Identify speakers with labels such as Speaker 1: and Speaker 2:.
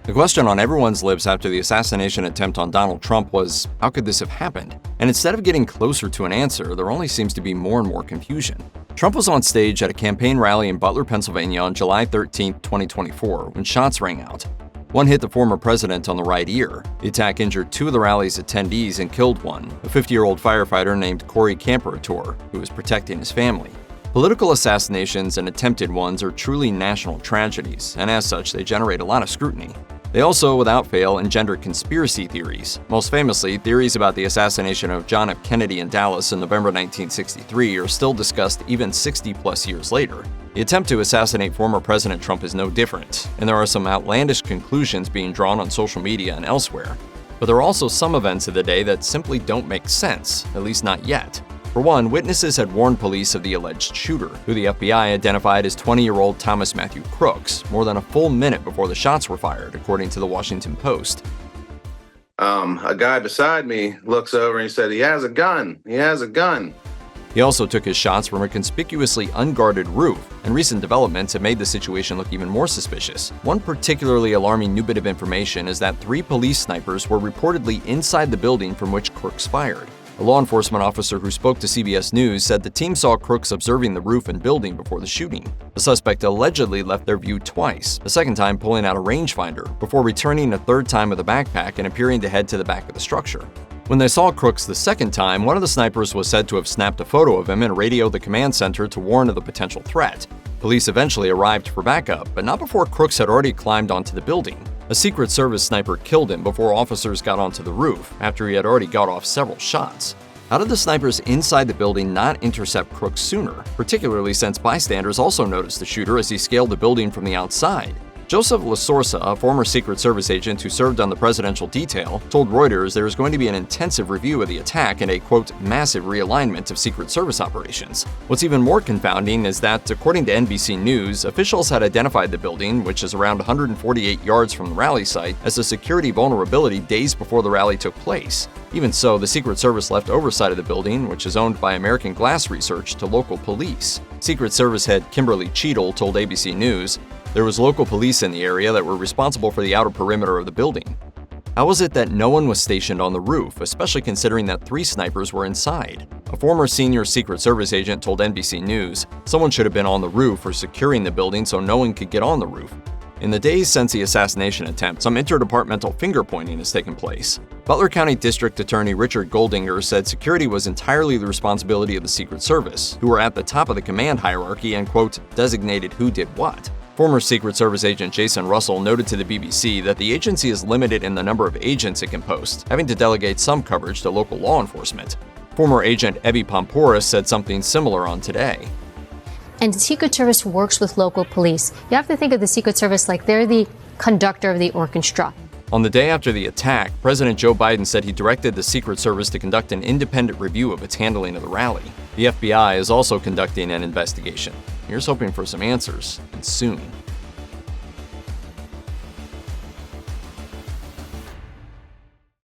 Speaker 1: The question on everyone's lips after the assassination attempt on Donald Trump was, how could this have happened? And instead of getting closer to an answer, there only seems to be more and more confusion. Trump was on stage at a campaign rally in Butler, Pennsylvania on July 13, 2024, when shots rang out. One hit the former president on the right ear. The attack injured two of the rally's attendees and killed one, a 50-year-old firefighter named Corey Camperator, who was protecting his family. Political assassinations and attempted ones are truly national tragedies, and as such, they generate a lot of scrutiny. They also, without fail, engender conspiracy theories. Most famously, theories about the assassination of John F. Kennedy in Dallas in November 1963 are still discussed even 60-plus years later. The attempt to assassinate former President Trump is no different, and there are some outlandish conclusions being drawn on social media and elsewhere. But there are also some events of the day that simply don't make sense, at least not yet. For one, witnesses had warned police of the alleged shooter, who the FBI identified as 20-year-old Thomas Matthew Crooks, more than a full minute before the shots were fired, according to the Washington Post.
Speaker 2: A guy beside me looks over and he said, "He has a gun. He has a gun."
Speaker 1: He also took his shots from a conspicuously unguarded roof, and recent developments have made the situation look even more suspicious. One particularly alarming new bit of information is that 3 police snipers were reportedly inside the building from which Crooks fired. A law enforcement officer who spoke to CBS News said the team saw Crooks observing the roof and building before the shooting. The suspect allegedly left their view twice, the second time pulling out a rangefinder, before returning a third time with a backpack and appearing to head to the back of the structure. When they saw Crooks the second time, one of the snipers was said to have snapped a photo of him and radioed the command center to warn of the potential threat. Police eventually arrived for backup, but not before Crooks had already climbed onto the building. A Secret Service sniper killed him before officers got onto the roof, after he had already got off several shots. How did the snipers inside the building not intercept Crooks sooner, particularly since bystanders also noticed the shooter as he scaled the building from the outside? Joseph LaSorsa, a former Secret Service agent who served on the presidential detail, told Reuters there is going to be an intensive review of the attack and a, quote, massive realignment of Secret Service operations. What's even more confounding is that, according to NBC News, officials had identified the building, which is around 148 yards from the rally site, as a security vulnerability days before the rally took place. Even so, the Secret Service left oversight of the building, which is owned by American Glass Research, to local police. Secret Service head Kimberly Cheadle told ABC News, "There was local police in the area that were responsible for the outer perimeter of the building." How was it that no one was stationed on the roof, especially considering that 3 snipers were inside? A former senior Secret Service agent told NBC News, "Someone should have been on the roof or securing the building so no one could get on the roof." In the days since the assassination attempt, some interdepartmental finger-pointing has taken place. Butler County District Attorney Richard Goldinger said security was entirely the responsibility of the Secret Service, who were at the top of the command hierarchy and, quote, designated who did what. Former Secret Service agent Jason Russell noted to the BBC that the agency is limited in the number of agents it can post, having to delegate some coverage to local law enforcement. Former agent Ebby Pomporis said something similar on Today.
Speaker 3: And the Secret Service works with local police. You have to think of the Secret Service like they're the conductor of the orchestra.
Speaker 1: On the day after the attack, President Joe Biden said he directed the Secret Service to conduct an independent review of its handling of the rally. The FBI is also conducting an investigation. Here's hoping for some answers, and soon.